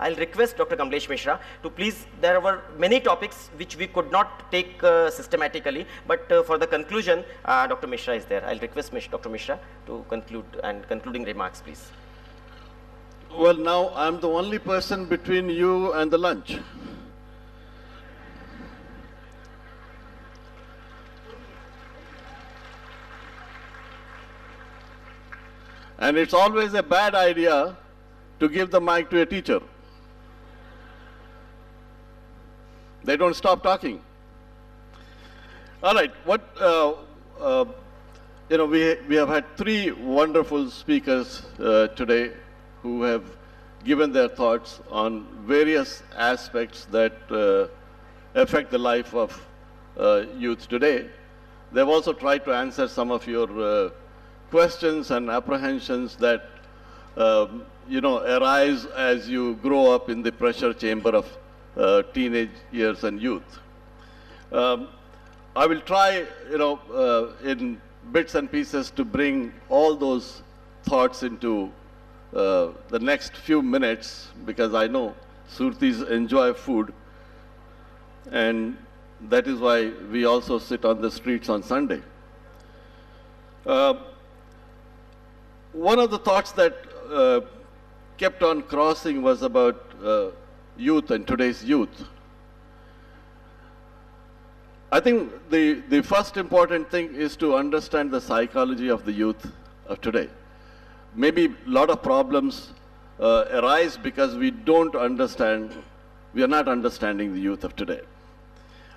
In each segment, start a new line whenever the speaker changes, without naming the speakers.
I'll request Dr. Kamlesh Misra to please, there were many topics which we could not take systematically, but for the conclusion, Dr. Misra is there. I'll request Dr. Misra to conclude and concluding remarks, please.
Well, now I'm the only person between you and the lunch. And it's always a bad idea to give the mic to a teacher. They don't stop talking. All right, we have had three wonderful speakers today who have given their thoughts on various aspects that affect the life of youth today. They've also tried to answer some of your questions and apprehensions that arise as you grow up in the pressure chamber of teenage years and youth. I will try, in bits and pieces to bring all those thoughts into the next few minutes, because I know Surtis enjoy food, and that is why we also sit on the streets on Sunday. One of the thoughts that kept on crossing was about youth and today's youth. I think the first important thing is to understand the psychology of the youth of today. Maybe a lot of problems arise because we are not understanding the youth of today.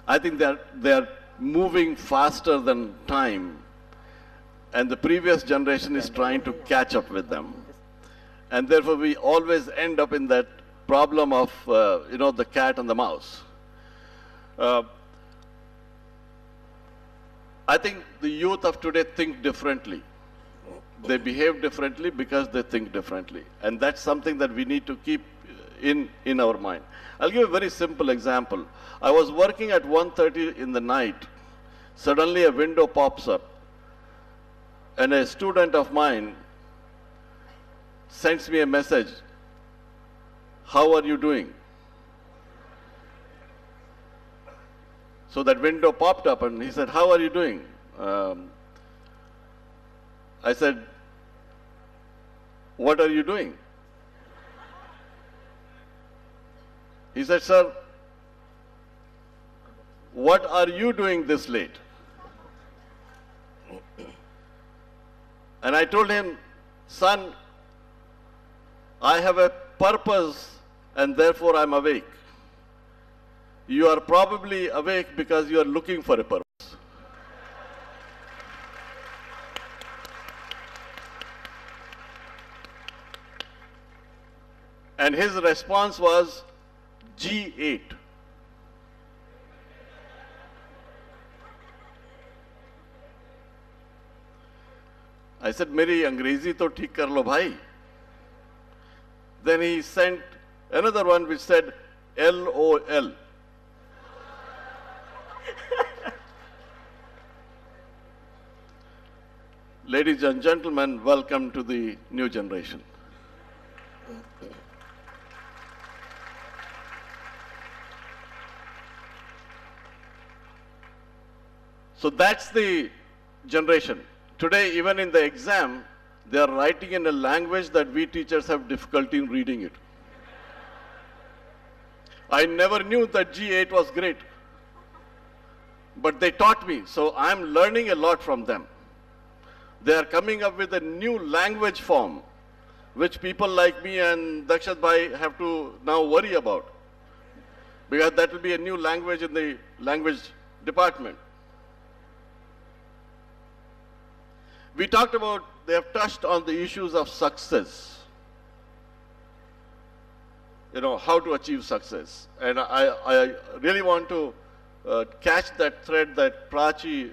I think they are moving faster than time, and the previous generation is trying to catch up with them. And therefore, we always end up in that problem of, the cat and the mouse. I think the youth of today think differently. They behave differently because they think differently. And that's something that we need to keep in our mind. I'll give a very simple example. I was working at 1:30 in the night. Suddenly a window pops up, and a student of mine sends me a message, "How are you doing?" So that window popped up and he said, "How are you doing?" I said, "What are you doing?" He said, "Sir, what are you doing this late?" And I told him, "Son, I have a purpose and therefore I'm awake. You are probably awake because you are looking for a purpose." And his response was G8. I said, "Meri Angrezi to theek kar lo bhai." Then he sent another one which said LOL. Ladies and gentlemen, welcome to the new generation. So that's the generation. Today, even in the exam, they are writing in a language that we teachers have difficulty in reading it. I never knew that G8 was great, but they taught me, so I'm learning a lot from them. They are coming up with a new language form, which people like me and Dakshat Bhai have to now worry about, because that will be a new language in the language department. We talked about, they have touched on the issues of success. How to achieve success. And I really want to catch that thread that Prachi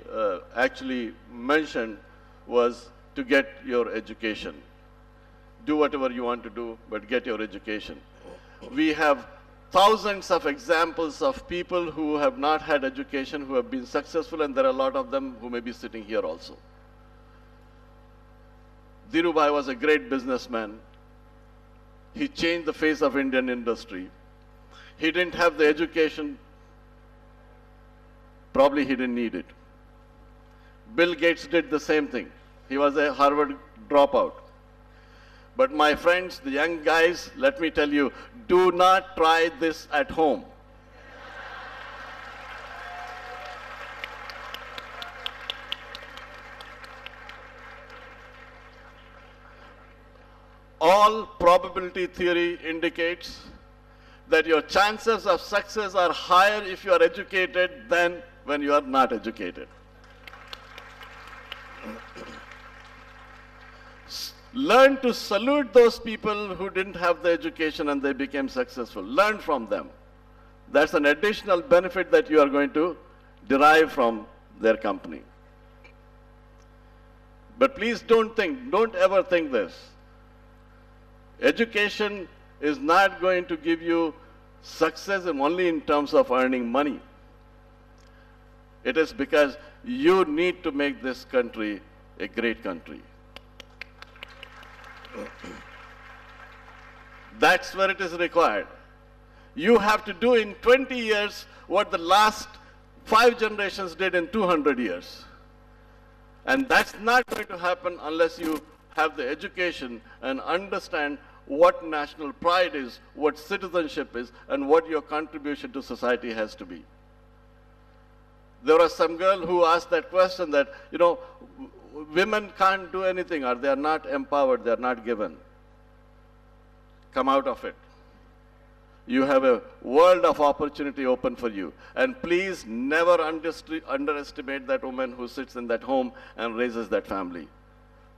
actually mentioned, was to get your education. Do whatever you want to do, but get your education. We have thousands of examples of people who have not had education, who have been successful, and there are a lot of them who may be sitting here also. Dhirubhai was a great businessman. He changed the face of Indian industry. He didn't have the education. Probably he didn't need it. Bill Gates did the same thing. He was a Harvard dropout. But my friends, the young guys, let me tell you, do not try this at home. All probability theory indicates that your chances of success are higher if you are educated than when you are not educated. Learn to salute those people who didn't have the education and they became successful. Learn from them. That's an additional benefit that you are going to derive from their company. But please don't ever think this. Education is not going to give you success only in terms of earning money. It is because you need to make this country a great country. That's where it is required. You have to do in 20 years what the last 5 generations did in 200 years. And that's not going to happen unless you have the education and understand what national pride is, what citizenship is, and what your contribution to society has to be. There was some girl who asked that question that, women can't do anything, or they are not empowered, they are not given. Come out of it. You have a world of opportunity open for you. And please never underestimate that woman who sits in that home and raises that family.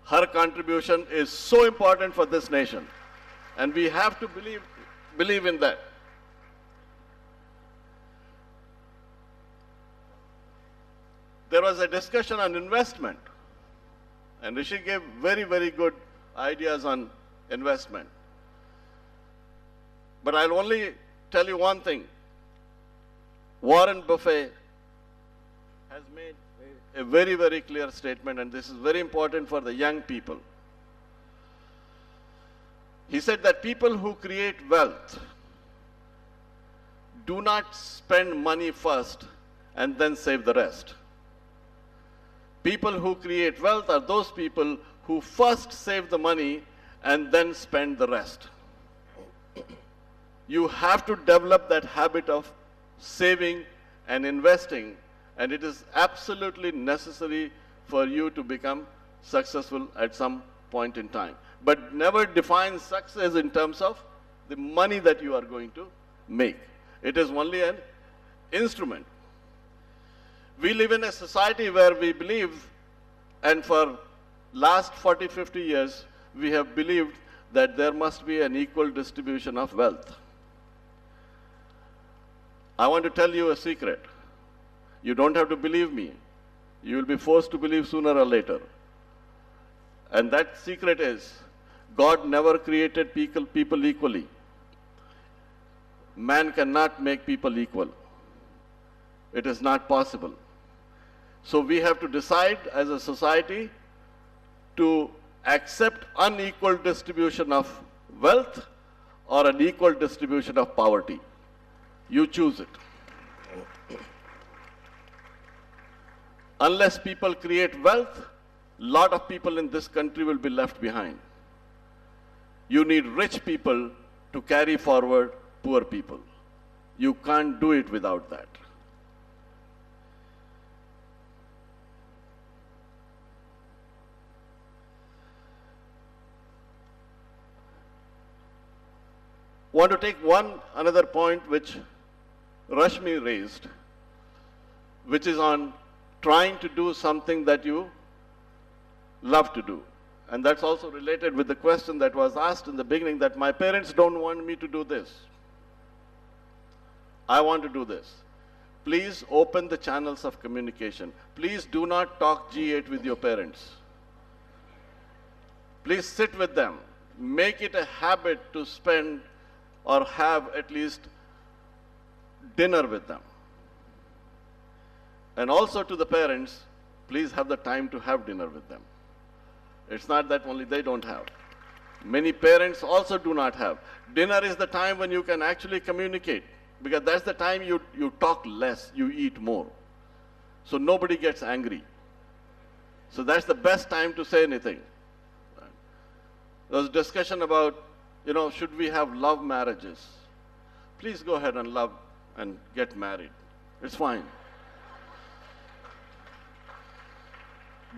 Her contribution is so important for this nation. And we have to believe in that. There was a discussion on investment. And Rishi gave very, very good ideas on investment. But I'll only tell you one thing. Warren Buffett has made a very, very clear statement, and this is very important for the young people. He said that people who create wealth do not spend money first and then save the rest. People who create wealth are those people who first save the money and then spend the rest. You have to develop that habit of saving and investing, and it is absolutely necessary for you to become successful at some point in time. But never define success in terms of the money that you are going to make. It is only an instrument. We live in a society where we believe, and for last 40, 50 years, we have believed that there must be an equal distribution of wealth. I want to tell you a secret. You don't have to believe me. You will be forced to believe sooner or later. And that secret is, God never created people equally. Man cannot make people equal. It is not possible. So we have to decide as a society to accept unequal distribution of wealth or an equal distribution of poverty. You choose it. Unless people create wealth, a lot of people in this country will be left behind. You need rich people to carry forward poor people. You can't do it without that. Want to take another point which Rashmi raised, which is on trying to do something that you love to do. And that's also related with the question that was asked in the beginning, that my parents don't want me to do this. I want to do this. Please open the channels of communication. Please do not talk G8 with your parents. Please sit with them. Make it a habit to spend or have at least dinner with them. And also to the parents, please have the time to have dinner with them. It's not that only they don't have. Many parents also do not have. Dinner is the time when you can actually communicate, because that's the time you talk less, you eat more. So nobody gets angry. So that's the best time to say anything. There was discussion about, should we have love marriages? Please go ahead and love and get married. It's fine.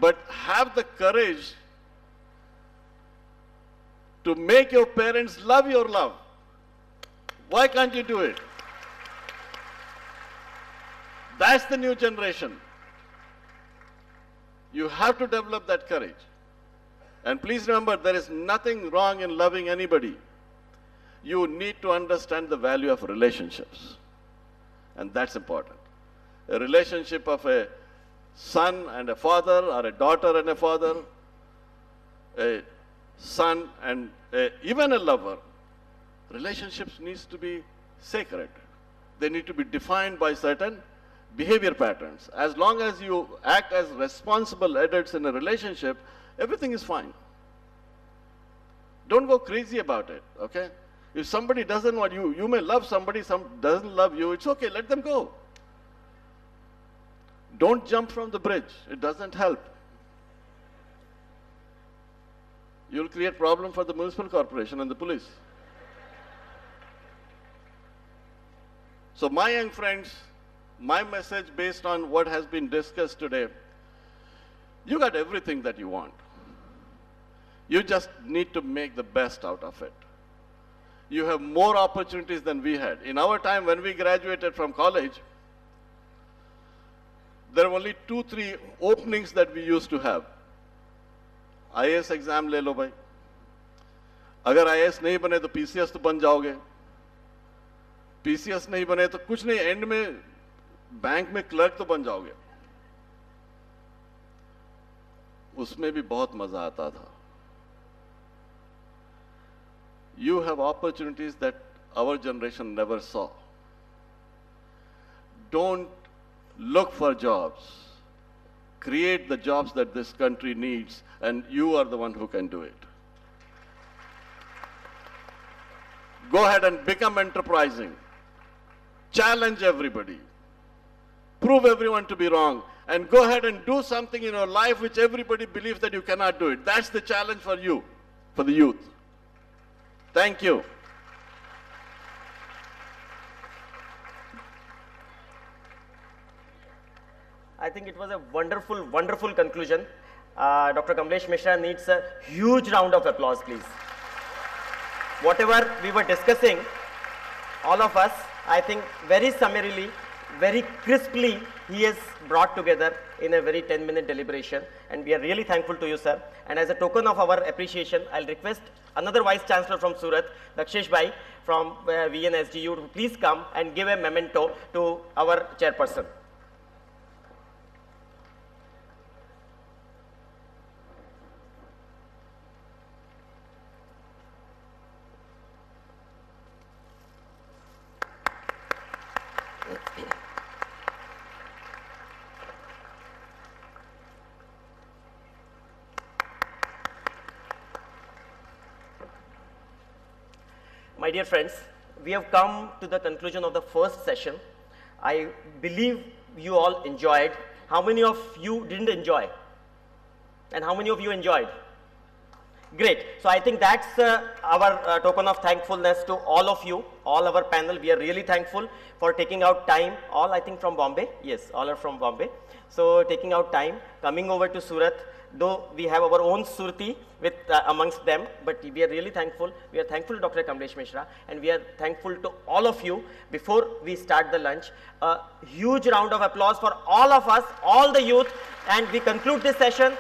But have the courage to make your parents love your love. Why can't you do it? That's the new generation. You have to develop that courage. And please remember, there is nothing wrong in loving anybody. You need to understand the value of relationships. And that's important. A relationship of a son and a father, or a daughter and a father, a son and even a lover. Relationships needs to be sacred. They need to be defined by certain behavior patterns. As long as you act as responsible adults in a relationship, everything is fine. Don't go crazy about it, okay? If somebody doesn't want you, you may love somebody, some doesn't love you, it's okay, let them go. Don't jump from the bridge, it doesn't help. You'll create problem for the municipal corporation and the police. So my young friends, my message based on what has been discussed today, you got everything that you want. You just need to make the best out of it. You have more opportunities than we had. In our time, when we graduated from college, there were only 2-3 openings that we used to have. IAS exam ले लो भाई. अगर IAS नहीं बने तो PCS तो बन जाओगे. PCS नहीं बने तो कुछ नहीं, एंड में बैंक में क्लर्क तो बन जाओगे. उसमें भी बहुत मजा आता था. You have opportunities that our generation never saw. Don't look for jobs. Create the jobs that this country needs, and you are the one who can do it. Go ahead and become enterprising. Challenge everybody. Prove everyone to be wrong. And go ahead and do something in your life which everybody believes that you cannot do it. That's the challenge for you, for the youth. Thank you.
I think it was a wonderful, wonderful conclusion. Dr. Kamlesh Misra needs a huge round of applause, please. Whatever we were discussing, all of us, I think very summarily, very crisply, he has brought together in a very 10-minute deliberation, and we are really thankful to you, sir. And as a token of our appreciation, I'll request another Vice Chancellor from Surat, Dakshesh Bhai from VNSGU, to please come and give a memento to our chairperson. My dear friends, we have come to the conclusion of the first session. I believe you all enjoyed. How many of you didn't enjoy? And how many of you enjoyed? Great. So I think that's our token of thankfulness to all of you, all our panel. We are really thankful for taking out time. All, I think, from Bombay. Yes, all are from Bombay. So taking out time, coming over to Surat. Though we have our own Surti with amongst them, but we are really thankful. We are thankful to Dr. Kamlesh Misra, and we are thankful to all of you. Before we start the lunch, a huge round of applause for all of us, all the youth, and we conclude this session